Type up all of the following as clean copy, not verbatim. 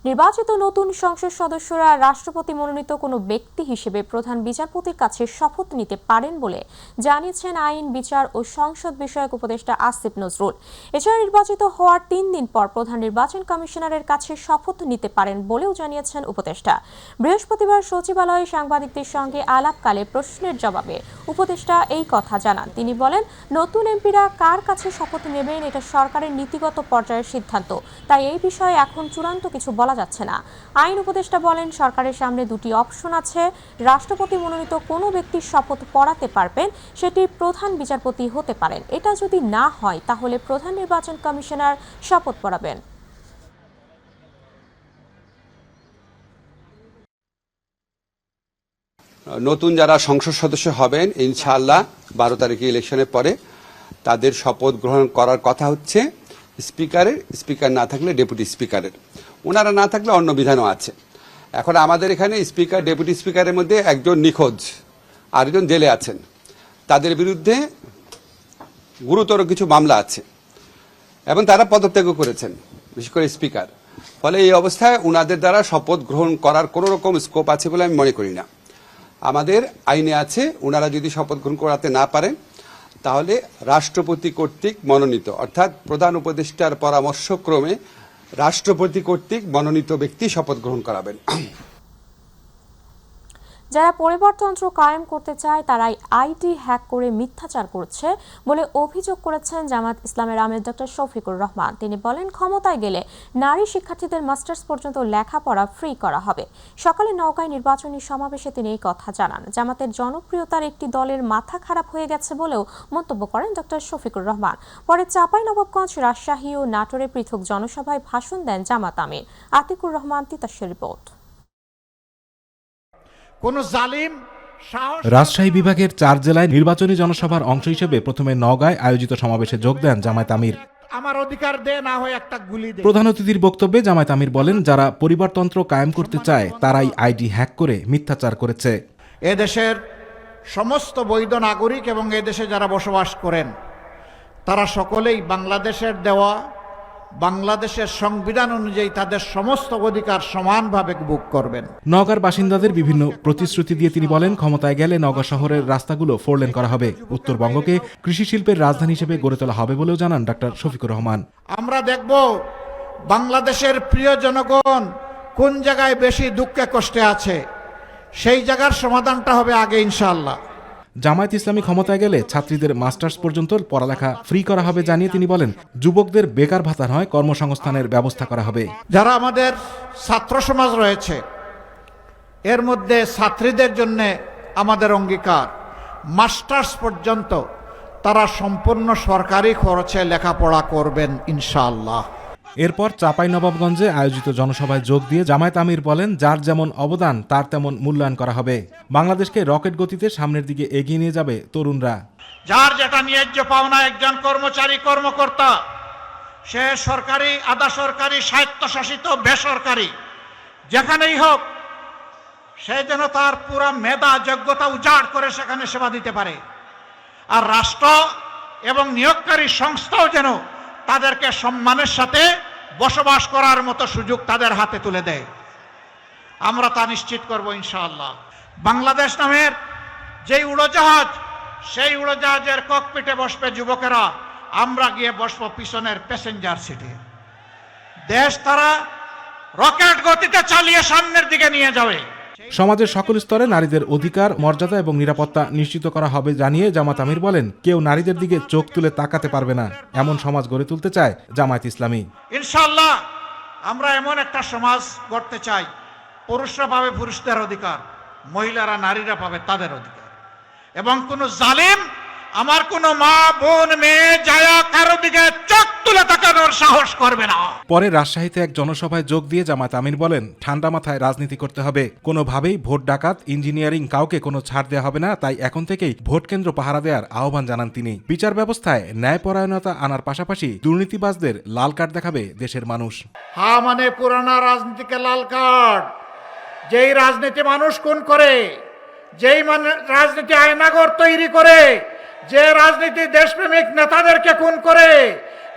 নির্বাচিত নতুন সংসদ সদস্যরা রাষ্ট্রপতি মনোনীত কোনো ব্যক্তি হিসেবে প্রধান বিচারপতির কাছে শপথ নিতে পারেন বলে জানিয়েছেন আইন, বিচার ও সংসদ বিষয়ক উপদেষ্টা আসিফ নজরুল। এছাড়া নির্বাচিত হওয়ার 3 দিন পর প্রধান নির্বাচন কমিশনারের কাছে শপথ নিতে পারেন বলেও জানিয়েছেন উপদেষ্টা। বৃহস্পতিবার সচিবালয়ে সাংবাদিকদের সঙ্গে আলাপকালে প্রশ্নের জবাবে উপদেষ্টা এই কথা জানান। তিনি বলেন, নতুন এমপিরা কার কাছে শপথ নেবেন এটা সরকারের নীতিগত পর্যায়ের সিদ্ধান্ত, তাই এই বিষয়ে এখন চূড়ান্ত কিছু বলা যাচ্ছে না। আইন উপদেষ্টা বলেন, সরকারের সামনে দুটি অপশন আছে। রাষ্ট্রপতি মনোনীত কোনো ব্যক্তির শপথ পড়াতে পারবেন, সেটি প্রধান বিচারপতি হতে পারেন। এটা যদি না হয় তাহলে প্রধান নির্বাচন কমিশনার শপথ পড়াবেন। নতুন যারা সংসদ সদস্য হবেন ইনশাআল্লাহ 12 তারিখে ইলেকশনের পরে তাদের শপথ গ্রহণ করার কথা হচ্ছে স্পিকারের, স্পিকার না থাকলে ডেপুটি স্পিকারের, ওনারা না থাকলে অন্য বিধানও আছে। এখন আমাদের এখানে স্পিকার, ডেপুটি স্পিকারের মধ্যে একজন নিখোঁজ, আরেকজন জেলে আছেন, তাদের বিরুদ্ধে গুরুতর কিছু মামলা আছে এবং তারা পদত্যাগও করেছেন, বিশেষ করে স্পিকার। ফলে এই অবস্থায় ওনাদের দ্বারা শপথ গ্রহণ করার কোনো রকম স্কোপ আছে বলে আমি মনে করি না। আমাদের আইনে আছে, ওনারা যদি শপথ গ্রহণ করাতে না পারেন তাহলে রাষ্ট্রপতি কর্তৃক মনোনীত, অর্থাৎ প্রধান উপদেষ্টার পরামর্শক্রমে রাষ্ট্রপতি কর্তৃক মনোনীত ব্যক্তি শপথ গ্রহণ করাবেন। যারা পরিবারতন্ত্র কায়েম করতে চায় তারাই আইটি হ্যাক করে মিথ্যাচার করছে বলে অভিযোগ করেছেন জামাত ইসলামের আমির ডক্টর শফিকুর রহমান। তিনি বলেন, ক্ষমতায় গেলে নারী শিক্ষার্থীদের মাস্টার্স পর্যন্ত লেখাপড়া ফ্রি করা হবে। সকালে নওগাঁয় নির্বাচনী সমাবেশে তিনি এই কথা জানান। জামাতের জনপ্রিয়তার একটি দলের মাথা খারাপ হয়ে গেছে বলেও মন্তব্য করেন ডক্টর শফিকুর রহমান। পরে চাঁপাইনবাবগঞ্জ, রাজশাহী ও নাটোরে পৃথক জনসভায় ভাষণ দেন জামাত আমির। আতিকুর রহমান, তিতাসের রিপোর্ট। রাজশাহী বিভাগের 4 জেলায় নির্বাচনী জনসভার অংশ হিসেবে প্রথমে নওগাঁয় আয়োজিত সমাবেশে যোগ দেন জামায়াত আমির। আমার অধিকার দে, না হয় একটা গুলি দে। প্রধান অতিথির বক্তব্যে জামায়াত আমির বলেন, যারা পরিবারতন্ত্র কায়েম করতে চায় তারাই আইডি হ্যাক করে মিথ্যাচার করেছে। এদেশের সমস্ত বৈধ নাগরিক এবং এদেশে যারা বসবাস করেন তারা সকলেই বাংলাদেশের দেওয়া, বাংলাদেশের সংবিধান অনুযায়ী তাদের সমস্ত অধিকার সমানভাবে ভোগ করবেন। নওগাঁর বাসিন্দাদের বিভিন্ন প্রতিশ্রুতি দিয়ে তিনি বলেন, ক্ষমতায় গেলে নওগাঁ শহরের রাস্তাগুলো 4 লেন করা হবে। উত্তরবঙ্গকে কৃষি শিল্পের রাজধানী হিসেবে গড়ে তোলা হবে বলেও জানান ডক্টর শফিকুর রহমান। আমরা দেখব বাংলাদেশের প্রিয় জনগণ কোন জায়গায় বেশি দুঃখে কষ্টে আছে, সেই জায়গার সমাধানটা হবে আগে ইনশাআল্লাহ। জামায়াত ইসলামী ক্ষমতায় গেলে ছাত্রীদের মাস্টার্স পর্যন্ত পড়ালেখা ফ্রি করা হবে জানিয়ে তিনি বলেন, যুবকদের বেকার ভাতা নয়, কর্মসংস্থানের ব্যবস্থা করা হবে। যারা আমাদের ছাত্র সমাজ রয়েছে এর মধ্যে ছাত্রীদের জন্য আমাদের অঙ্গীকার, মাস্টার্স পর্যন্ত তারা সম্পূর্ণ সরকারি খরচে লেখাপড়া করবেন ইনশাআল্লাহ। এরপর চাঁপাইনবাবগঞ্জে আয়োজিত জনসভায় যোগ দিয়ে জামায়াত আমির বলেন, যার যেমন অবদান তার তেমন মূল্যায়ন করা হবে। বাংলাদেশকে রকেট গতিতে সামনের দিকে এগিয়ে নিয়ে যাবে তরুণরা। যার যেটা ন্যায্য পাওনা, একজন কর্মচারী কর্মকর্তা, সে সরকারি, আধা সরকারি, স্বায়ত্তশাসিত, বেসরকারি, যেখানেই হোক সে যেন তার পুরা মেধা যোগ্যতা উজাড় করে সেখানে সেবা দিতে পারে। আর রাষ্ট্র এবং নিয়োগকারী সংস্থাও যেন তাদেরকে সম্মানের সাথে বসবাস করার মতো সুযোগ তাদের হাতে তুলে দেয়। আমরা তা নিশ্চিত করব ইনশাআল্লাহ। বাংলাদেশ নামের যেই উড়োজাহাজ, সেই উড়োজাহাজের ককপিটে বসবে যুবকেরা, আমরা গিয়ে বসবো পিছনের প্যাসেঞ্জার সিটে। দেশ তারা রকেট গতিতে চালিয়ে সামনের দিকে নিয়ে যাবে। সমাজের সকল স্তরে নারীদের অধিকার, মর্যাদা এবং নিরাপত্তা নিশ্চিত করা হবে জানিয়ে জামায়াত আমির বলেন, কেউ নারীদের দিকে চোখ তুলে তাকাতে পারবে না, এমন সমাজ গড়ে তুলতে চায় জামায়াত ইসলামী। ইনশাআল্লাহ আমরা এমন একটা সমাজ গড়তে চাই, পুরুষরা পাবে পুরুষদের অধিকার, মহিলারা নারীরা পাবে তাদের অধিকার, এবং কোন জালিম আমার কোন মা, বোন, মেয়ে, জায়া কারো দিকে চোখ তুলে তাকানোর সাহস করবে না। পরে রাজশাহীতে এক জনসভায় যোগ দিয়ে জামায়াত আমির বলেন, ঠান্ডা মাথায় রাজনীতি করতে হবে, কোনোভাবেই ভোট ডাকাত, ইঞ্জিনিয়ারিং কাউকে কোনো ছাড় দেওয়া হবে না, তাই এখন থেকেই ভোট কেন্দ্র পাহারা দেওয়ার আহ্বান জানান তিনি। বিচার ব্যবস্থায় ন্যায়পরায়ণতা আনার পাশাপাশি দুর্নীতিবাজদের লাল কার্ড দেখাবে দেশের মানুষ। হ্যাঁ মানে পুরানা রাজনীতিকে লাল কার্ড, যেই রাজনীতি মানুষ খুন করে, যেই রাজনীতি আয়নাঘর তৈরি করে, যে রাজনীতি দেশপ্রেমিক নেতাদেরকে খুন করে,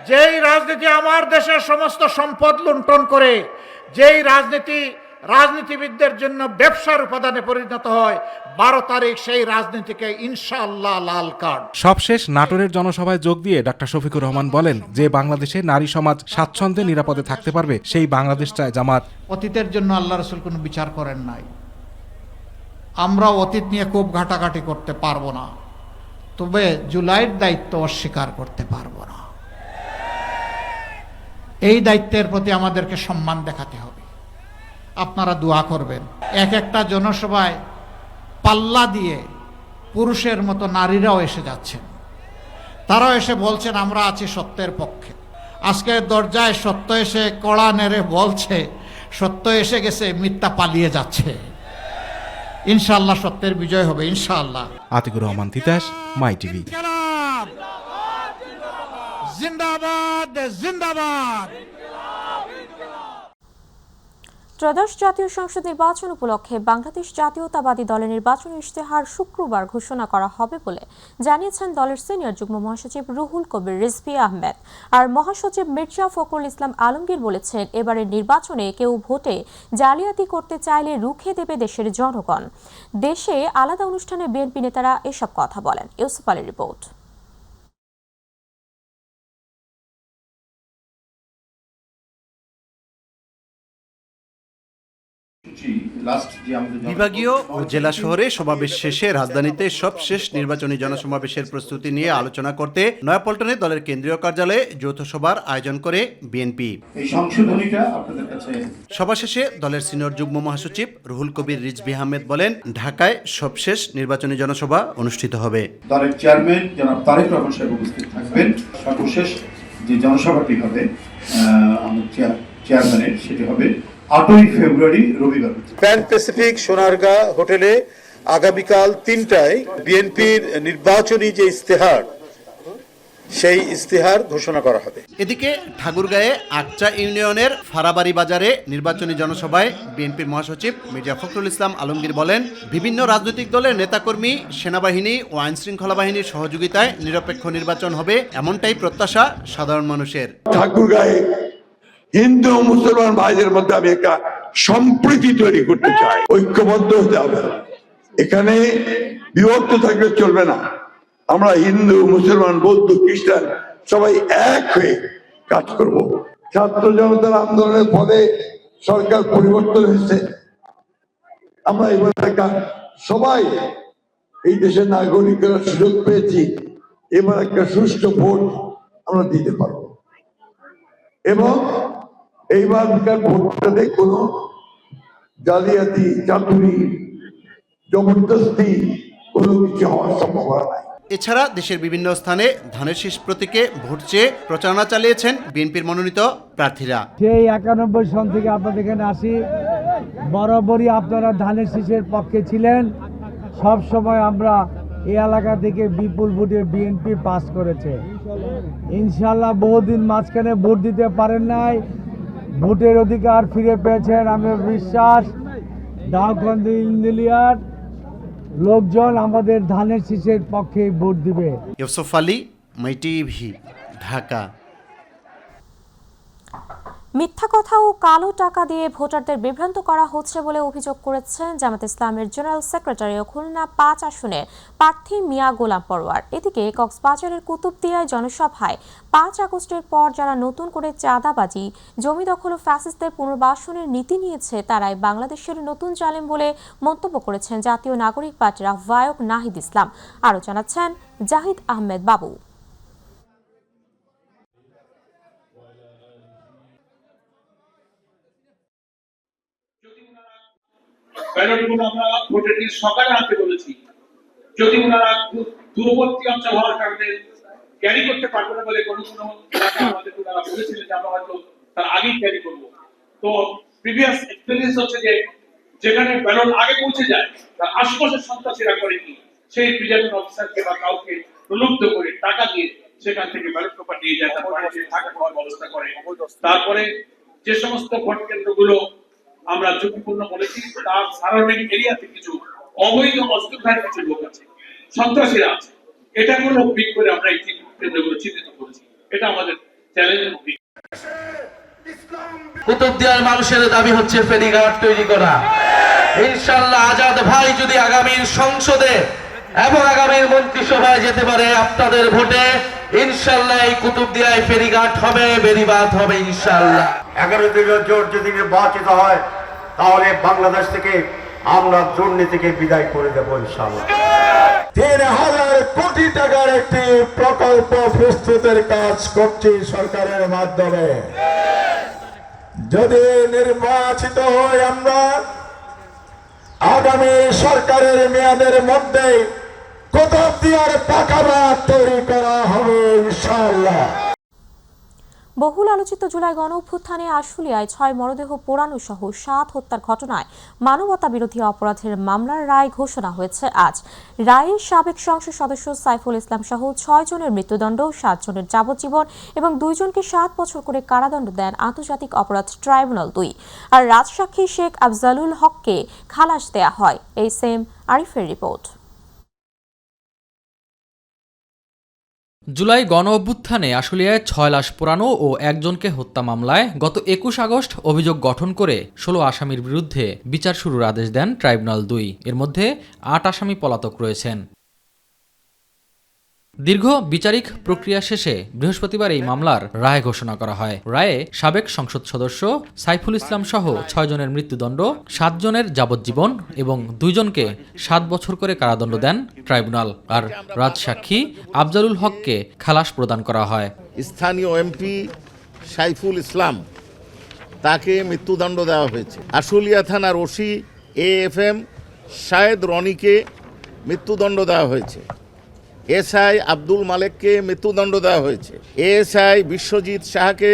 যেই রাজনীতি আমার দেশের সমস্ত সম্পদ লুণ্ঠন করে, যেই রাজনীতিবিদদের জন্য ব্যবসার উপাদানে পরিণত হয়, 12 তারিখ সেই রাজনীতিকে ইনশাআল্লাহ লাল কার্ড। সবশেষ নাটোরের জনসভায় যোগ দিয়ে ডাক্তার শফিকুর রহমান বলেন, যে বাংলাদেশে নারী সমাজ স্বাচ্ছন্দ্যে নিরাপদে থাকতে পারবে সেই বাংলাদেশ চায় জামাত। অতীতের জন্য আল্লাহ রাসূল কোনো বিচার করেন নাই। আমরা অতীত নিয়ে খুব ঘাটাঘাটি করতে পারবো না, তবে জুলাইয়ের দায়িত্ব অস্বীকার করতে পারবো না। এই দায়িত্বের প্রতি আমাদেরকে সম্মান দেখাতে হবে। আপনারা দোয়া করবেন। এক একটা জনসভায় পাল্লা দিয়ে পুরুষের মতো নারীরাও এসে যাচ্ছেন, তারাও এসে বলছেন আমরা আছি সত্যের পক্ষে। আজকে দরজায় সত্য এসে কড়া নেড়ে বলছে সত্য এসে গেছে, মিথ্যা পালিয়ে যাচ্ছে। ইনশাআল্লাহ সত্যের বিজয় হবে ইনশাআল্লাহ। আতিকুর রহমান তিতাস, মাই টিভি। জিন্দাবাদ জিন্দাবাদ। ত্রয়োদশ জাতীয় সংসদ নির্বাচন উপলক্ষে বাংলাদেশ জাতীয়তাবাদী দলের নির্বাচনী ইশতেহার শুক্রবার ঘোষণা করা হবে বলে জানিয়েছেন দলের সিনিয়র যুগ্ম মহাসচিব রুহুল কবির রিজভী আহমেদ। আর মহাসচিব মির্জা ফখরুল ইসলাম আলমগীর বলেছেন, এবারের নির্বাচনে কেউ ভোটে জালিয়াতি করতে চাইলে রুখে দেবে দেশের জনগণ। দেশে আলাদা অনুষ্ঠানে বিএনপি নেতারা এসব কথা বলেন। ইউসুফ আলীর রিপোর্ট। বিভাগীয় ও জেলা শহরে সমাবেশ শেষে রাজধানীতে সবশেষ নির্বাচনী জনসমাবেশের প্রস্তুতি নিয়ে আলোচনা করতে নয়াপল্টনে দলের কেন্দ্রীয় কার্যালয়ে যৌথ সভার আয়োজন করে বিএনপি। সভা শেষে দলের সিনিয়র যুগ্ম মহাসচিব রুহুল কবির রিজভী আহমেদ বলেন, ঢাকায় সবশেষ নির্বাচনী জনসভা অনুষ্ঠিত হবে। দলের চেয়ারম্যান জনাব তারেক রহমান সাহেব উপস্থিত থাকবেন। সর্বশেষ যে জনসভাটি হবে চেয়ারম্যানের, সেটি হবে 8ই ফেব্রুয়ারি রবিবার। প্যান প্যাসিফিক সোনারগাঁ হোটেলে আগামীকাল 3টায় বিএনপির নির্বাচনী যে ইশতেহার, সেই ইশতেহার ঘোষণা করা হবে। এদিকে ঠাকুরগাঁয়ে আকচা ইউনিয়নের ফারাবাড়ি বাজারে নির্বাচনী জনসভায় বিএনপির মহাসচিব মির্জা ফখরুল ইসলাম আলমগীর বলেন, বিভিন্ন রাজনৈতিক দলের নেতাকর্মী, সেনাবাহিনী ও আইন শৃঙ্খলা বাহিনীর সহযোগিতায় নিরপেক্ষ নির্বাচন হবে, এমনটাই প্রত্যাশা সাধারণ মানুষের। ঠাকুরগাঁয়ে হিন্দু ও মুসলমান ভাইদের মধ্যে আমি একটা সম্প্রীতি তৈরি করতে চাই। ঐক্যবদ্ধ হতে হবে, এখানে বিভক্ত থাকলে চলবে না। আমরা হিন্দু, মুসলমান, বৌদ্ধ, খ্রিস্টান সবাই এক হয়ে কাজ করব। ছাত্র জনতার আন্দোলনের ফলে সরকার পরিবর্তন হয়েছে। আমরা এবার সবাই এই দেশের নাগরিকরা সুযোগ পেয়েছি, এবার একটা সুষ্ঠু ভোট আমরা দিতে পারবো এবং এইবারকার ভোটটাতে কোনো জালিয়াতি, চাতুরি, জবরদস্তি কোনো কিছু হওয়ার সম্ভাবনা নাই। এছাড়া দেশের বিভিন্ন স্থানে ধানের শীষ প্রতীকে ভোট চেয়ে প্রচারণা চালিয়েছেন বিএনপির মনোনীত প্রার্থীরা। সেই 91 সন থেকে আপনাদের এখানে আসি, বরাবরই আপনারা ধানের শীষের পক্ষে ছিলেন। সব সময় আমরা এই এলাকা থেকে বিপুল ভোটে বিএনপি পাস করেছে। ইনশাল্লাহ বহুদিন মাঝখানে ভোট দিতে পারেন নাই, ভোটের অধিকার ফিরে পেয়েছেন। আমি বিশ্বাস দাউদকান্দি ইঞ্জিনিয়ার লোকজন আমাদের ধানের শীষের পক্ষে ভোট দিবে। ইউসুফ আলী, মাই টিভি, ঢাকা। মিথ্যা কথা ও কালো টাকা দিয়ে ভোটারদের বিভ্রান্ত করা হচ্ছে বলে অভিযোগ করেছেন জামাত ইসলামের জেনারেল সেক্রেটারি ও খুলনা 5 আসনের প্রার্থী মিয়া গোলাম পরোয়ার। এদিকে কক্সবাজারের কুতুবদিয়ায় জনসভায় 5 আগস্টের পর যারা নতুন করে চাঁদাবাজি, জমি দখল ও ফ্যাসিস্টদের পুনর্বাসনের নীতি নিয়েছে, তারাই বাংলাদেশের নতুন জালেম বলে মন্তব্য করেছেন জাতীয় নাগরিক পার্টির আহ্বায়ক নাহিদ ইসলাম। আরও জানাচ্ছেন জাহিদ আহমেদ বাবু। ব্যালটগুলো আমরা ভোটের দিন সকালে আনতে বলেছি। যদি ওনারা দূরবর্তী অঞ্চল হওয়ার কারণে ক্যারি করতে পারবে না বলে কোনো আমাদের ওনারা বলেছিলেন যে আমরা হয়তো তার আগেই ক্যারি করবো। তো প্রিভিয়াস এক্সপেরিয়েন্স হচ্ছে যে যেখানে ব্যালট আগে পৌঁছে যায় তার আশপাশের সন্ত্রাসীরা করে কি, সেই প্রিজাইডিং অফিসারকে বা কাউকে প্রলুব্ধ করে টাকা দিয়ে সেখান থেকে ব্যালট পেপার নিয়ে যায়, তার বাড়িতে থাকা খাওয়ার ব্যবস্থা করে। তারপরে যে সমস্ত ভোট কেন্দ্রগুলো আমরা ঝুঁকিপূর্ণ বলেছি, তার সারাউন্ডিং এরিয়াতে কিছু অবৈধ অস্ত্রধারী কিছু লোক আছে, সন্ত্রাসীরা আছে। এটা কোনো পিক করে আমরা এই কেন্দ্রগুলো চিহ্নিত করেছি। এটা আমাদের চ্যালেঞ্জের কুতুবদিয়ার মানুষের দাবি হচ্ছে ফেরিঘাট তৈরি করা। ইনশাআল্লাহ আজাদ ভাই যদি আগামীর সংসদে এবং আগামীর মন্ত্রিসভায় যেতে পারে আপনাদের ভোটে, ইনশাআল্লাহ এই কুতুবদিয়ায় ফেরিঘাট হবে, বেড়িবাঁধ হবে ইনশাআল্লাহ। 11 দলীয় জোট যদি নির্বাচিত হয় তাহলে বাংলাদেশ থেকে আমরা দুর্নীতিকে বিদায় করে দেব ইনশাআল্লাহ। 3000 কোটি টাকার একটি প্রকল্প প্রস্তুতের কাজ করছে সরকারের মাধ্যমে। যদি নির্বাচিত হই আমরা, আগামী সরকারের মেয়াদের মধ্যে কুতুবদিয়ার পাকা বাঁধ তৈরি করা হবে ইনশাআল্লাহ। বহুল আলোচিত জুলাই গণ অভ্যুত্থানে আশুলিয়ায় 6 মরদেহ পোড়ানো সহ 7 হত্যার ঘটনায় মানবতা বিরোধী অপরাধের মামলার রায় ঘোষণা হয়েছে আজ। রায়ে সাবেক সংসদ সদস্য সাইফুল ইসলাম সহ 6 জনের মৃত্যুদণ্ড, 7 জনের যাবজ্জীবন এবং 2 জনকে 7 বছর করে কারাদণ্ড দেন আন্তর্জাতিক অপরাধ ট্রাইব্যুনাল 2। আর রাজসাক্ষী শেখ আফজালুল হককে খালাস দেয়া হয়। এসএম আরিফের রিপোর্ট। জুলাই গণ অভ্যুত্থানে আশুলিয়ায় 6 লাশ পোড়ানো ও একজনকে হত্যা মামলায় গত 21 আগস্ট অভিযোগ গঠন করে 16 আসামির বিরুদ্ধে বিচার শুরুর আদেশ দেন ট্রাইব্যুনাল 2। এর মধ্যে 8 আসামি পলাতক রয়েছেন। দীর্ঘ বিচারিক প্রক্রিয়া শেষে বৃহস্পতিবার এই মামলার রায় ঘোষণা করা হয়। রায়ে সাবেক সংসদ সদস্য সাইফুল ইসলাম সহ 6 জনের মৃত্যুদণ্ড, 7 জনের যাবজ্জীবন এবং 2 জনকে 7 বছর করে কারাদণ্ড দেন ট্রাইব্যুনাল। আর রাজসাক্ষী আফজালুল হককে খালাস প্রদান করা হয়। স্থানীয় এমপি সাইফুল ইসলাম তাকে মৃত্যুদণ্ড দেওয়া হয়েছে। আশুলিয়া থানার ওসি AFM শাহেদ রনিকে মৃত্যুদণ্ড দেওয়া হয়েছে। এসআই আব্দুল মালেককে মৃত্যুদণ্ড দেওয়া হয়েছে। এএসআই বিশ্বজিৎ শাহকে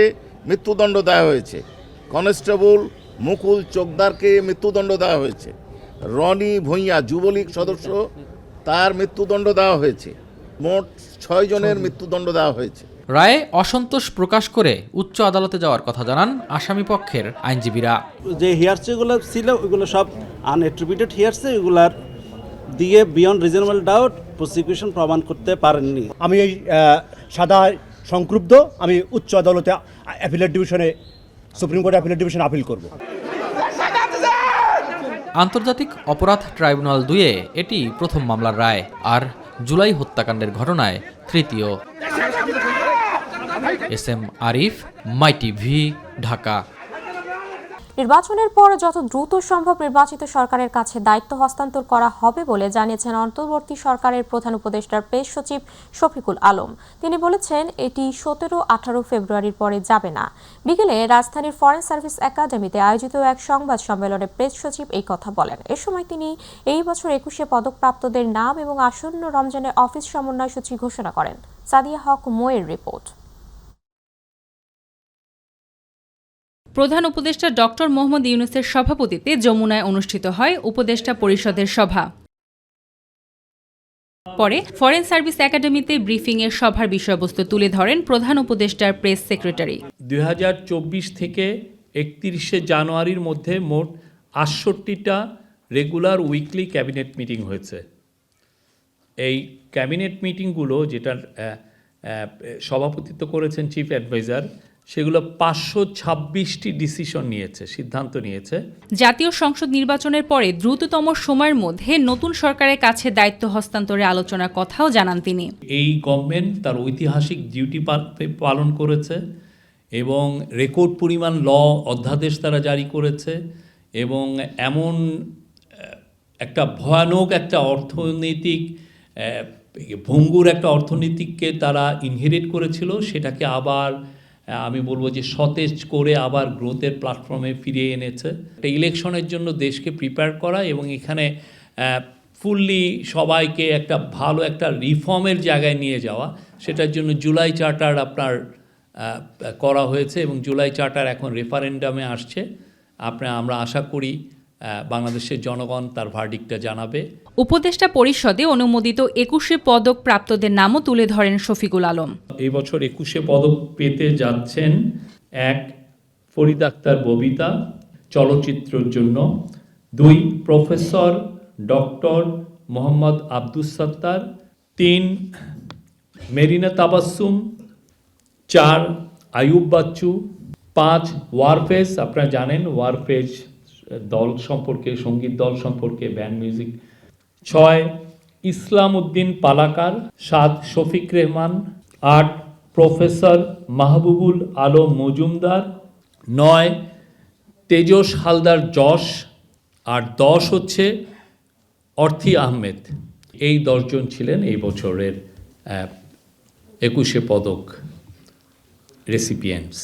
মৃত্যুদণ্ড দেওয়া হয়েছে। কনস্টেবল মুকুল চোকদারকে মৃত্যুদণ্ড দেওয়া হয়েছে। রনি ভূঁইয়া যুবলীগ সদস্য, তার মৃত্যুদণ্ড দেওয়া হয়েছে। মোট 6 জনের মৃত্যুদণ্ড দেওয়া হয়েছে। রায়ে অসন্তোষ প্রকাশ করে উচ্চ আদালতে যাওয়ার কথা জানান আসামি পক্ষের আইনজীবীরা। যে হিয়ার্সিগুলো ছিল ওইগুলো সব আনএট্রিবিউটেড হিয়ার্সি, এগুলার দিয়ে বিয়ন্ড রিজনেবল ডাউট প্রসিকিউশন প্রমাণ করতে পারেননি। আমি এই সাদা সংক্ষুব্ধ, আমি উচ্চ আদালতে অ্যাপিলেট ডিভিশনে, সুপ্রিম কোর্ট অ্যাপিলেট ডিভিশনে আপিল করব। আন্তর্জাতিক অপরাধ ট্রাইব্যুনাল 2-এ এটি প্রথম মামলার রায়, আর জুলাই হত্যাকাণ্ডের ঘটনায় তৃতীয়। এসএম আরিফ, মাই টিভি, ঢাকা। নির্বাচনের পর যত দ্রুত সম্ভব নির্বাচিত সরকারের কাছে দায়িত্ব হস্তান্তর করা হবে বলে জানিয়েছেন অন্তর্বর্তী সরকারের প্রধান উপদেষ্টার প্রেস সচিব শফিকুল আলম। তিনি বলেছেন এটি 17-18 ফেব্রুয়ারির পরে যাবে না। বিকেলে রাজধানীর ফরেন সার্ভিস একাডেমিতে আয়োজিত এক সংবাদ সম্মেলনে প্রেস সচিব এই কথা বলেন। এ সময় তিনি এই বছর 21-এ পদকপ্রাপ্তদের নাম এবং আসন্ন রমজানের অফিস সমন্বয় সূচি ঘোষণা করেন। সাদিয়া হক মোয়ের রিপোর্ট। প্রধান উপদেষ্টা ডক্টর মোহাম্মদ ইউনূসের সভাপতিত্বে যমুনায় অনুষ্ঠিত হয় উপদেষ্টা পরিষদের সভা। পরে ফরেন সার্ভিস একাডেমিতে ব্রিফিংয়ের সভার বিষয়বস্তু তুলে ধরেন প্রধান উপদেষ্টার প্রেস সেক্রেটারি। 2024 থেকে 31শে জানুয়ারির মধ্যে মোট 68টা রেগুলার উইকলি ক্যাবিনেট মিটিং হয়েছে। এই ক্যাবিনেট মিটিংগুলো, যেটার সভাপতিত্ব করেছেন চিফ অ্যাডভাইজার, সেগুলো 526টি ডিসিশন নিয়েছে, সিদ্ধান্ত নিয়েছে। জাতীয় সংসদ নির্বাচনের পরে দ্রুততম সময়ের মধ্যে নতুন সরকারের কাছে দায়িত্ব হস্তান্তরে আলোচনার কথাও জানান তিনি। এই গভর্নমেন্ট তার ঐতিহাসিক ডিউটি পালন করেছে এবং রেকর্ড পরিমাণ অধ্যাদেশ তারা জারি করেছে এবং এমন একটা ভয়ানক একটা অর্থনৈতিক ভঙ্গুর একটা অর্থনীতিকে তারা ইনহেরিট করেছিল, সেটাকে আবার আমি বলবো যে সতেজ করে আবার গ্রোথের প্ল্যাটফর্মে ফিরিয়ে এনেছে। একটা ইলেকশনের জন্য দেশকে প্রিপেয়ার করা এবং এখানে ফুললি সবাইকে একটা ভালো একটা রিফর্মের জায়গায় নিয়ে যাওয়া, সেটার জন্য জুলাই চার্টার আপনার করা হয়েছে এবং জুলাই চার্টার এখন রেফারেন্ডামে আসছে। আমরা আশা করি বাংলাদেশের জনগণ তার ভার্ডিক্টটা জানাবে। উপদেষ্টা পরিষদে অনুমোদিত 21 পদক প্রাপ্তদের নামও তুলে ধরেন শফিকুল আলম। এই বছর 21 পদক পেতে যাচ্ছেন 1 ফরিদ আক্তার ববিতা চলচ্চিত্রের জন্য, 2 প্রফেসর ডক্টর মোহাম্মদ আব্দুস সাত্তার, 3 মেরিনা তাবাসসুম, 4 আয়ুব বাচ্চু, 5 ওয়ারফেজ, আপনারা জানেন ওয়ারফেজ দল সম্পর্কে, সঙ্গীত দল সম্পর্কে, ব্যান্ড মিউজিক। 6 ইসলাম উদ্দিন পালাকার। 7 শফিক রেহমান। 8 প্রফেসর মাহবুবুল আলম মজুমদার। 9 তেজস হালদার যশ। আর 10 হচ্ছে অর্থী আহমেদ। এই 10 জন ছিলেন এই বছরের 21শে পদক রেসিপিয়েন্টস।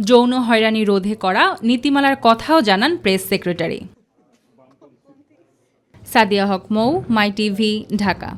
যৌন হয়রানি রোধে করা নীতিমালার কথাও জানান প্রেস সেক্রেটারি। সাদিয়া হক মৌ, মাই টিভি, ঢাকা।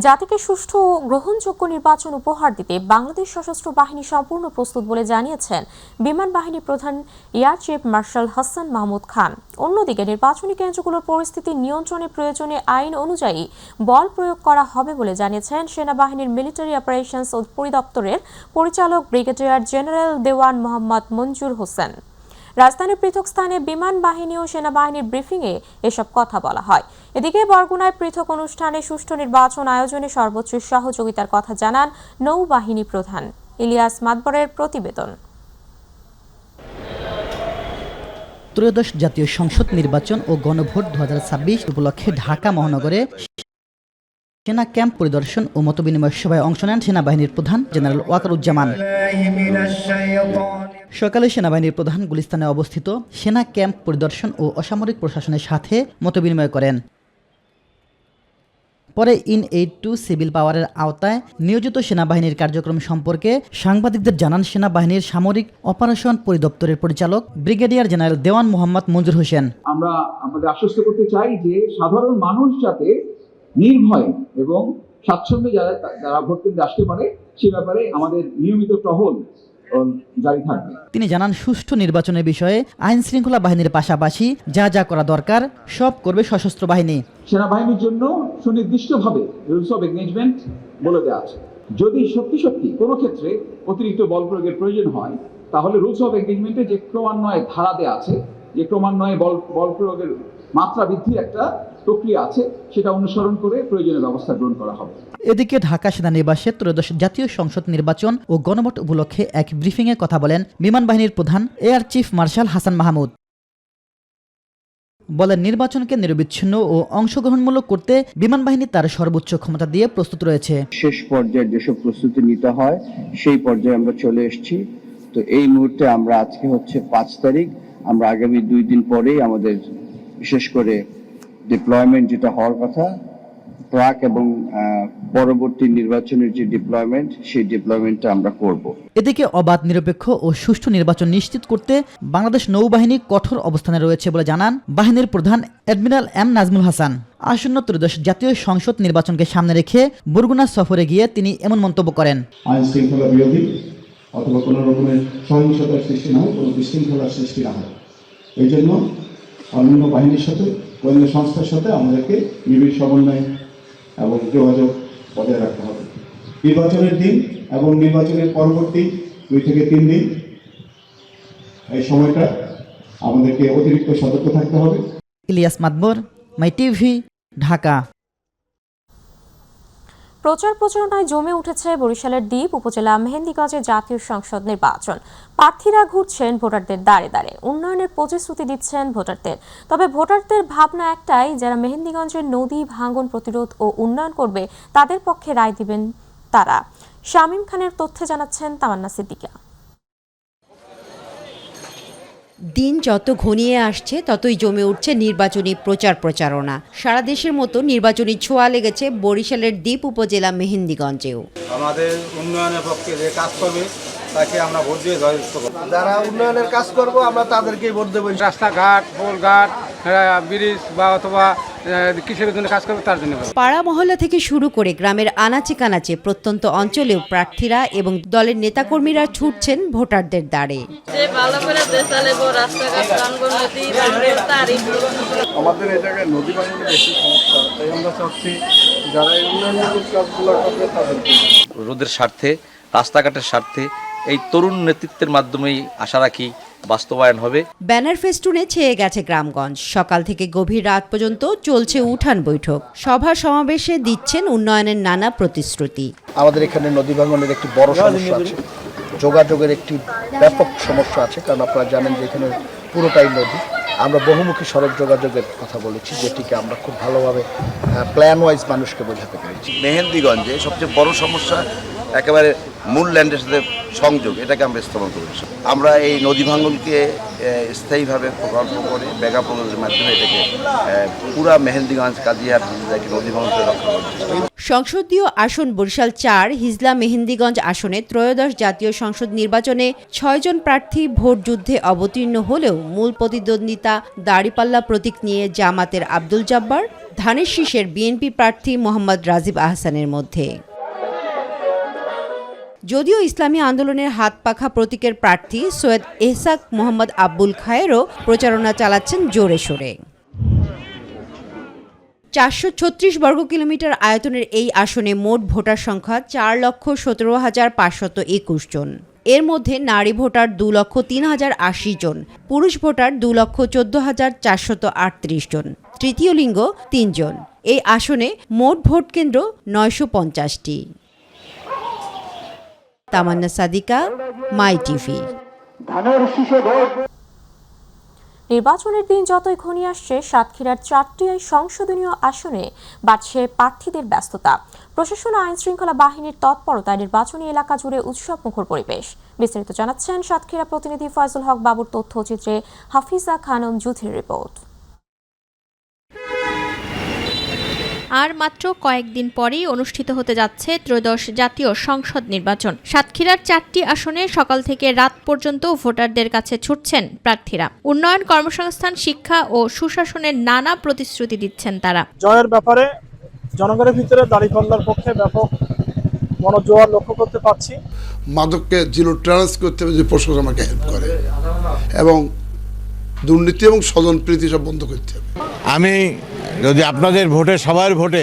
জাতিকে সুষ্ঠু ও গ্রহণযোগ্য নির্বাচন উপহার দিতে বাংলাদেশ সশস্ত্র বাহিনী সম্পূর্ণ প্রস্তুত বলে জানিয়েছেন বিমান বাহিনী প্রধান air chief marshal Hasan Mahmud Khan. অন্যদিকে নির্বাচনী কেন্দ্রগুলোর পরিস্থিতি নিয়ন্ত্রণে প্রয়োজনে আইন অনুযায়ী বল প্রয়োগ করা হবে বলে জানিয়েছেন সেনাবাহিনীর মিলিটারি অপারেশনস পরিদপ্তরের পরিচালক ব্রিগেডিয়ার জেনারেল দেওয়ান মোহাম্মদ মঞ্জুর হোসেন। রাজধানীর পৃথক স্থানে বিমান বাহিনী ও সেনাবাহিনীর ব্রিফিংয়ে এসব কথা বলা হয়। এদিকে বরগুনায় পৃথক অনুষ্ঠানে সুষ্ঠু নির্বাচন আয়োজনে সর্বোচ্চ সহযোগিতার কথা জানান নৌবাহিনী প্রধান। ইলিয়াস মাদবরের প্রতিবেদন। ত্রয়োদশ জাতীয় সংসদ নির্বাচন ও গণভোট 2026 উপলক্ষে ঢাকা মহানগরে সেনা ক্যাম্প পরিদর্শন ও মতবিনিময় সভায় অংশ নেন সেনাবাহিনীর প্রধান জেনারেল ওয়াকারুজ্জামান। সকালে সেনাবাহিনীর প্রধান গুলিস্তানে অবস্থিত সেনা ক্যাম্প পরিদর্শন ও অসামরিক প্রশাসনের সাথে মতবিনিময় করেন। পরে ইন-এইড টু সিভিল পাওয়ারের আওতায় নিয়োজিত সেনাবাহিনীর কার্যক্রম সম্পর্কে সাংবাদিকদের জানান সেনাবাহিনীর সামরিক অপারেশন পরিদপ্তরের পরিচালক ব্রিগেডিয়ার জেনারেল দেওয়ান মোহাম্মদ মঞ্জুর হোসেন। আমরা আমাদের আশ্বস্ত করতে চাই যে সাধারণ মানুষ যাতে নির্ভয়ে এবং স্বাচ্ছন্দ্যে যারা ভোট কেন্দ্রে আসতে পারে সে ব্যাপারে আমাদের নিয়মিত টহল জারি থাকবে। তিনি জানান সুষ্ঠু নির্বাচনের বিষয়ে আইন শৃঙ্খলা বাহিনীর পাশাপাশি যা যা করা দরকার সব করবে সশস্ত্র বাহিনী। সেনাবাহিনীর জন্য সুনির্দিষ্টভাবে রুলস অফ এঙ্গেজমেন্ট বলে দেওয়া আছে। যদি সত্যি কোনো ক্ষেত্রে অতিরিক্ত বল প্রয়োগের প্রয়োজন হয় তাহলে রুলস অফ এঙ্গেজমেন্টে যে ক্রমান্বয়ে ধারা দেওয়া আছে, যে ক্রমান্বয়ে বল প্রয়োগের মাত্রা বৃদ্ধির একটা প্রক্রিয়া আছে, সেটা অনুসরণ করে প্রয়োজনীয় ব্যবস্থা গ্রহণ করা হবে। এদিকে ঢাকা সেনানিবাসে ত্রয়োদশ জাতীয় সংসদ নির্বাচন ও গণভোট উপলক্ষে এক ব্রিফিংয়ে কথা বলেন বিমান বাহিনীর প্রধান air chief marshal Hasan Mahmud. বলেন নির্বাচনকে নিরবিচ্ছিন্ন ও অংশগ্রহণমূলক করতে বিমান বাহিনী তার সর্বোচ্চ ক্ষমতা দিয়ে প্রস্তুত রয়েছে। শেষ পর্যায়ে যেসব প্রস্তুতি নিতে হয় সেই পর্যায়ে আমরা চলে এসেছি। তো এই মুহূর্তে আমরা আজকে হচ্ছে 5 তারিখ, আমরা আগামী 2 দিন পরেই আমাদের বিশেষ করে ডিপ্লয়মেন্ট যেটা হওয়ার কথা, প্রাক এবং পরবর্তী নির্বাচনের যে ডিপ্লয়মেন্ট সেই ডিপ্লয়মেন্টটা আমরা করব। এদিকে অবাধ, নিরপেক্ষ ও সুষ্ঠু নির্বাচন নিশ্চিত করতে বাংলাদেশ নৌবাহিনী কঠোর অবস্থানে রয়েছে বলে জানান বাহিনীর প্রধান অ্যাডমিরাল এম নাজমুল হাসান। আসন্ন ত্রয়োদশ জাতীয় সংসদ নির্বাচনকে সামনে রেখে বরগুনা সফরে গিয়ে তিনি এমন মন্তব্য করেন। আইন শৃঙ্খলা বিরোধী অথবা কোনো রকমের সহিংসতার সৃষ্টি না হয়, কোনো বিশৃঙ্খলার সৃষ্টি না হয়, এই জন্য অন্যান্য বাহিনীর সাথে, গোয়েন্দা সংস্থার সাথে আমাদেরকে নিবিড় সমন্বয় এবং যোগাযোগ বজায় রাখতে হবে। নির্বাচনের দিন এবং নির্বাচনের পরবর্তী 2 থেকে 3 দিন এই সময়টা আমাদেরকে অতিরিক্ত সতর্ক থাকতে হবে। ইলিয়াস মাদবর, মাই টিভি, ঢাকা। প্রচার প্রচারণায় জমে উঠেছে বরিশালের দ্বীপ উপজেলা মেহেন্দিগঞ্জে জাতীয় সংসদ নির্বাচন। প্রার্থীরা ঘুরছেন ভোটারদের দ্বারে দ্বারে, উন্নয়নের প্রতিশ্রুতি দিচ্ছেন ভোটারদের। তবে ভোটারদের ভাবনা একটাই, যারা মেহেন্দিগঞ্জের নদী ভাঙন প্রতিরোধ ও উন্নয়ন করবে তাদের পক্ষে রায় দিবেন তারা। শামীম খানের তথ্যে জানাচ্ছেন তামান্না সিদ্দিকা। দিন যত ঘনিয়ে আসছে ততই জমে উঠছে নির্বাচনী প্রচার প্রচারণা। সারা দেশের মতো নির্বাচনী ছোঁয়া লেগেছে বরিশালের দ্বীপ উপজেলা মেহেন্দিগঞ্জেও। আমাদের উন্নয়নের পক্ষে যে কাজ করবে তাকে আমরা ভোট দিয়ে জয়যুক্ত করব। যারা উন্নয়নের কাজ করব আমরা তাদেরকেই ভোট দেবো। রাস্তাঘাট, পোলঘাট, ব্রিজ বা অথবা কিসের জন্য কাজ করবে তার জন্য। পাড়া মহল্লা থেকে শুরু করে গ্রামের আনাচে কানাচে প্রত্যন্ত অঞ্চলেও প্রার্থীরা এবং দলের নেতাকর্মীরা ছুটছেন ভোটারদের দ্বারে। আমাদের এই জায়গায় নদী ভাঙনে বেশি সমস্যা, তাই আমরা চাচ্ছি যারা এই উন্নয়নের কাজগুলো করবে তাদেরকে। রোদের স্বার্থে, রাস্তাঘাটের স্বার্থে এই তরুণ নেতৃত্বের মাধ্যমেই আশা রাখি বাস্তবায়ন হবে। ব্যানার ফেস্টুনে ছেয়ে গেছে গ্রামগঞ্জ। সকাল থেকে গভীর রাত পর্যন্ত চলছে উঠান বৈঠক। সভা সমাবেশে দিচ্ছেন উন্নয়নের নানা প্রতিশ্রুতি। আমাদের এখানে নদী ভাঙনের একটি বড় সমস্যা আছে, যোগাযোগের একটি ব্যাপক সমস্যা আছে, কারণ আপনারা জানেন যে এখানে পুরোটাই নদী। আমরা বহুমুখী সড়ক যোগাযোগের কথা বলেছি, যেটিকে আমরা খুব ভালোভাবে প্ল্যান ওয়াইজ মানুষকে বোঝাতে পেরেছি। মেহেন্দিগঞ্জে সবচেয়ে বড় সমস্যা একেবারে মূল ল্যান্ডের সাথে সংযোগ, এটাকে আমরা স্থাপন করেছি। আমরা এই নদী ভাঙনকে স্থায়ীভাবে প্রকল্প করে ব্যাকআপ প্রকল্পের মাধ্যমে এটাকে পুরা মেহেন্দিগঞ্জ কাজিয়ার নদী ভাঙন থেকে রক্ষা করছি। সংসদীয় আসন বরিশাল 4 হিজলা মেহেন্দিগঞ্জ আসনে ত্রয়োদশ জাতীয় সংসদ নির্বাচনে 6 জন প্রার্থী ভোট যুদ্ধে অবতীর্ণ হলেও মূল প্রতিদ্বন্দ্বিতা দাড়িপাল্লা প্রতীক নিয়ে জামাতের আব্দুল জব্বার, ধানের শীষের বিএনপি প্রার্থী মোহাম্মদ রাজীব আহসানের মধ্যে। যদিও ইসলামী আন্দোলনের হাত পাখা প্রতীকের প্রার্থী সৈয়দ এহসাক মোহাম্মদ আব্বুল খায়েরও প্রচারণা চালাচ্ছেন জোরে সোরে। 436 বর্গ কিলোমিটার আয়তনের এই আসনে মোট ভোটার সংখ্যা 4,17,521 জন। এর মধ্যে নারী ভোটার 2,03,080 জন, পুরুষ ভোটার 2,14,438 জন, তৃতীয় লিঙ্গ 3 জন। এই আসনে মোট ভোট কেন্দ্র 950টি। তামান্না সাদিকা, মাই টিভি। নির্বাচনের দিন যতই ঘনিয়ে আসছে, সাতক্ষীরার 4টি সংসদীয় আসনে বাড়ছে প্রার্থীদের ব্যস্ততা। প্রশাসন ও আইন শৃঙ্খলা বাহিনীর তৎপরতায় নির্বাচনী এলাকা জুড়ে উৎসব মুখর পরিবেশ। বিস্তারিত জানাচ্ছেন সাতক্ষীরা প্রতিনিধি ফয়জুল হক বাবুর তথ্যচিত্রে হাফিজা খানম জুথির রিপোর্ট। আর মাত্র কয়েকদিন পরেই অনুষ্ঠিত হতে যাচ্ছে ত্রয়োদশ জাতীয় সংসদ নির্বাচন। সাতক্ষীরার 4টি আসনে সকাল থেকে রাত পর্যন্ত ভোটারদের কাছে ছুটছেন প্রার্থীরা। উন্নয়ন, কর্মসংস্থান, শিক্ষা ও সুশাসনের নানা প্রতিশ্রুতি দিচ্ছেন তারা। জয়ের ব্যাপারে জনগণের ভিতরে দাঁড়িপাল্লার পক্ষে ব্যাপক মনোজোয়ার লক্ষ্য করতে পারছি। মাদককে জিরো টলারেন্স করতে হবে, যে প্রশাসন আমাকে হেল্প করে, এবং দুর্নীতি এবং স্বজনপ্রীতি সব বন্ধ করতে হবে। আমি যদি আপনাদের ভোটে, সবার ভোটে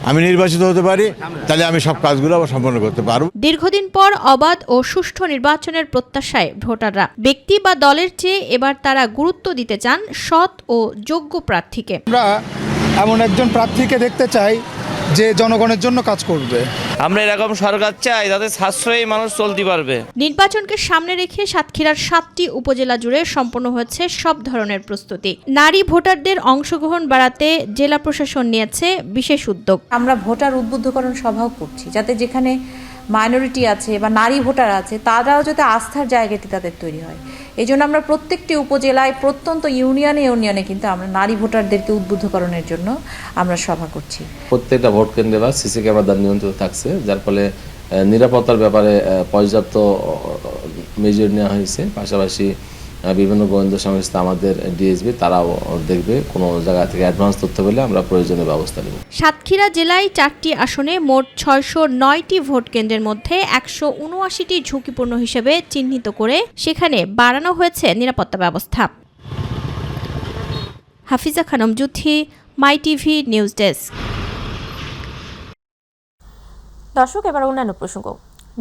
আমি নির্বাচিত হতে পারি, তাহলে আমি সব কাজগুলো সম্পন্ন করতে পারব। দীর্ঘদিন পর অবাধ ও সুষ্ঠু নির্বাচনের প্রত্যাশায় ভোটাররা ব্যক্তি বা দলের চেয়ে এবার তারা গুরুত্ব দিতে চান সৎ ও যোগ্য প্রার্থীকে। আমরা এমন একজন প্রার্থীকে দেখতে চাই যে জনগণের জন্য কাজ করবে। আমরা এরকম সরকার চাই যাতে সাশ্রয়ী মানুষ চলতে পারবে। নির্বাচনকে সামনে রেখে সাতক্ষীরার 7টি উপজেলা জুড়ে সম্পন্ন হচ্ছে সব ধরনের প্রস্তুতি। নারী ভোটারদের অংশগ্রহণ বাড়াতে জেলা প্রশাসন নিয়েছে বিশেষ উদ্যোগ। আমরা ভোটার উদ্বুদ্ধকরণ সভাও করছি, যাতে যেখানে মাইনরিটি আছে বা নারী ভোটার আছে তারাও যাতে আস্থার জায়গাটি তাদের তৈরি হয়। এই জন্য আমরা প্রত্যেকটি উপজেলায়, প্রত্যন্ত ইউনিয়নে কিন্তু আমরা নারী ভোটারদেরকে উদ্বুদ্ধকরণের জন্য আমরা সভা করছি। প্রত্যেকটা ভোট কেন্দ্রে বা সিসি ক্যামেরা দ্বারা নিয়ন্ত্রিত থাকছে, যার ফলে নিরাপত্তার ব্যাপারে পর্যাপ্ত মেজর নেওয়া হয়েছে। পাশাপাশি বিভিন্ন গোয়েন্দা সংস্থা, আমাদের ডিএসবি, তারাও দেখবে কোনো জায়গা থেকে অ্যাডভান্স তথ্য পেলে আমরা প্রয়োজনীয় ব্যবস্থা নেব। সাতক্ষীরা জেলায় 4টি আসনে মোট 609টি ভোট কেন্দ্রের মধ্যে 179টি ঝুঁকিপূর্ণ হিসেবে চিহ্নিত করে সেখানে বাড়ানো হয়েছে নিরাপত্তা ব্যবস্থা। হাফিজা খানম জুথি, মাই টিভি নিউজ ডেস্ক। দর্শক, এবার অন্যান্য প্রসঙ্গ।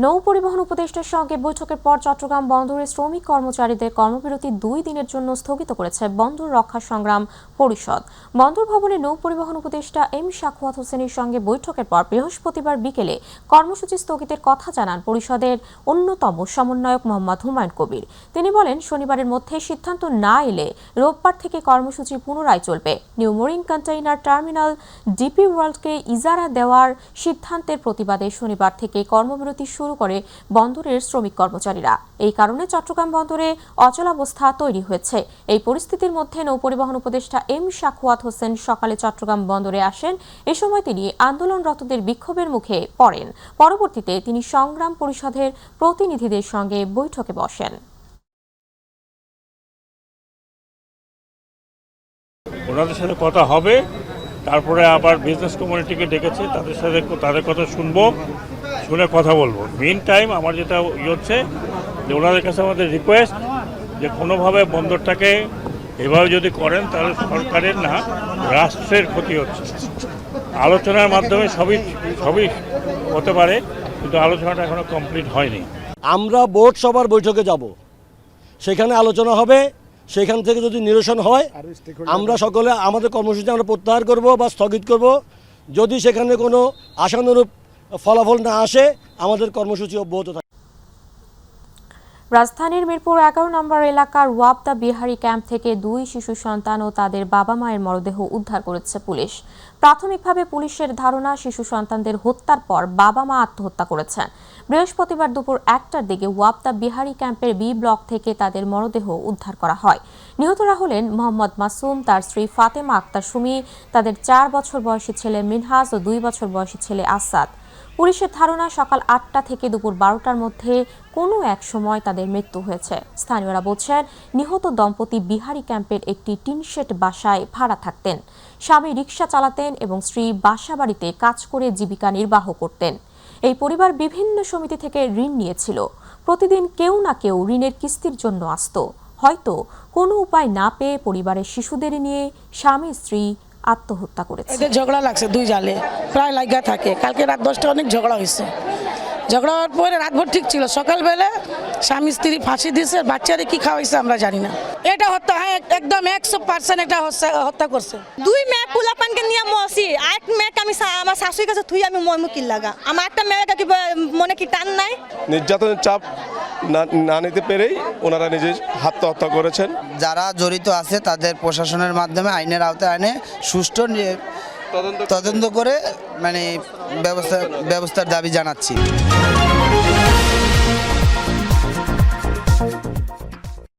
নৌ পরিবহন উপদেষ্টার সঙ্গে বৈঠকের পর চট্টগ্রাম বন্দরের শ্রমিক কর্মচারীদের কর্মবিরতি 2 দিনের জন্য স্থগিত করেছে বন্দর রক্ষা সংগ্রাম পরিষদ। বন্দর ভবনে নৌ পরিবহন উপদেষ্টা এম শাখাওয়াত হোসেনের সঙ্গে বৈঠকের পর বৃহস্পতিবার বিকেলে কর্মসূচি স্থগিতের কথা জানান পরিষদের অন্যতম সমন্বয়ক মোহাম্মদ হুমায়ুন কবির। তিনি বলেন, শনিবারের মধ্যে সিদ্ধান্ত না এলে রোববার থেকে কর্মসূচি পুনরায় চলবে। New marine container terminal DP ওয়ার্ল্ডকে ইজারা দেওয়ার সিদ্ধান্তের প্রতিবাদে শনিবার থেকে কর্মবিরতি শুরু করে বন্দরের শ্রমিক কর্মচারীরা। এই কারণে চট্টগ্রাম বন্দরে অচলাবস্থা তৈরি হয়েছে। এই পরিস্থিতির মধ্যে নৌপরিবহন উপদেষ্টা এম শাখাওয়াত হোসেন সকালে চট্টগ্রাম বন্দরে আসেন। এ সময় তিনি আন্দোলনরতদের বিক্ষোভের মুখে পড়েন। পরবর্তীতে তিনি সংগ্রাম পরিষদের প্রতিনিধিদের সঙ্গে বৈঠকে বসেন। ওনাদের সাথে কথা হবে, তারপরে আবার বিজনেস কমিউনিটিকে ডেকেছে, তাদের সাথে তাদের কথা শুনবো, শুনে কথা বলবো। মেইন টাইম আমার যেটা হচ্ছে যে ওনাদের কাছে আমাদের রিকোয়েস্ট যে কোনোভাবে বন্দরটাকে এভাবে যদি করেন তাহলে সরকারের না রাষ্ট্রের ক্ষতি হচ্ছে। আলোচনার মাধ্যমে সবই হতে পারে, কিন্তু আলোচনাটা এখনো কমপ্লিট হয়নি। আমরা বোর্ড সভার বৈঠকে যাব, সেখানে আলোচনা হবে। সেখান থেকে যদি নিরসন হয়, আমরা সকলে আমাদের কর্মসূচি আমরা প্রত্যাহার করব বা স্থগিত করব। যদি সেখানে কোনো আশানুরূপ ফলাফল না আসে, আমাদের কর্মসূচি অব্যাহত থাকবে। রাজধানীর মিরপুর 11 নম্বর এলাকার ওয়াপদা বিহারি ক্যাম্প থেকে 2 শিশু সন্তান ও তাদের বাবা মায়ের মরদেহ উদ্ধার করেছে পুলিশ। প্রাথমিকভাবে পুলিশের ধারণা শিশু সন্তানদের হত্যার পর বাবা মা আত্মহত্যা করেছেন। বৃহস্পতিবার দুপুর 1টার দিকে ওয়াপদা বিহারি ক্যাম্পের বি ব্লক থেকে তাদের মরদেহ উদ্ধার করা হয়। নিহতরা হলেন মোহাম্মদ মাসুম, তার স্ত্রী ফাতেমা আক্তার সুমি, তাদের 4 বছর বয়সী ছেলে মিনহাজ ও 2 বছর বয়সী ছেলে আসাদ। পুলিশের ধারণা সকাল 8টা থেকে দুপুর 12টার মধ্যে কোনো এক সময় তাদের মৃত্যু হয়েছে। স্থানীয়রা বলছেন, নিহত দম্পতি বিহারি ক্যাম্পের একটি টিনশেড বাসায় ভাড়া থাকতেন। স্বামী রিকশা চালাতেন এবং স্ত্রী বাসা বাড়িতে কাজ করে জীবিকা নির্বাহ করতেন। এই পরিবার বিভিন্ন সমিতি থেকে ঋণ নিয়েছিল। প্রতিদিন কেউ না কেউ ঋণের কিস্তির জন্য আসতো। হয়তো কোনো উপায় না পেয়ে পরিবারের শিশুদের নিয়ে স্বামী স্ত্রী আত্মহত্যা করেছে। এদের ঝগড়া লাগছে, দুই জালে প্রায় লাগা থাকে। কালকে রাত 10টা অনেক ঝগড়া হয়েছে। ঝগড়া হওয়ার পরে রাতভর ঠিক ছিল, সকালবেলা স্বামী স্ত্রী ফাঁসি দিয়েছে। বাচ্চারে কি খাওয়াইছে আমরা জানি না। এটা হত্যা, হ্যাঁ একদম 100% এটা হত্যা করছে। 2 মেয়ে পোলাপানকে নিয়ে মরছি, এক মেয়েকে আমি আমার শাশুড়ির কাছে থুই আমি মরমুকিল লাগা। আমার একটা মেয়েকে কি মনে কি টান নাই? নির্যাতনের চাপ না নিতে পেরেই ওনারা নিজে আত্মহত্যা করেছেন। যারা জড়িত আছে তাদের প্রশাসনের মাধ্যমে আইনের আওতায় আনে সুষ্ঠু তদন্ত করে মানে ব্যবস্থার দাবি জানাচ্ছি।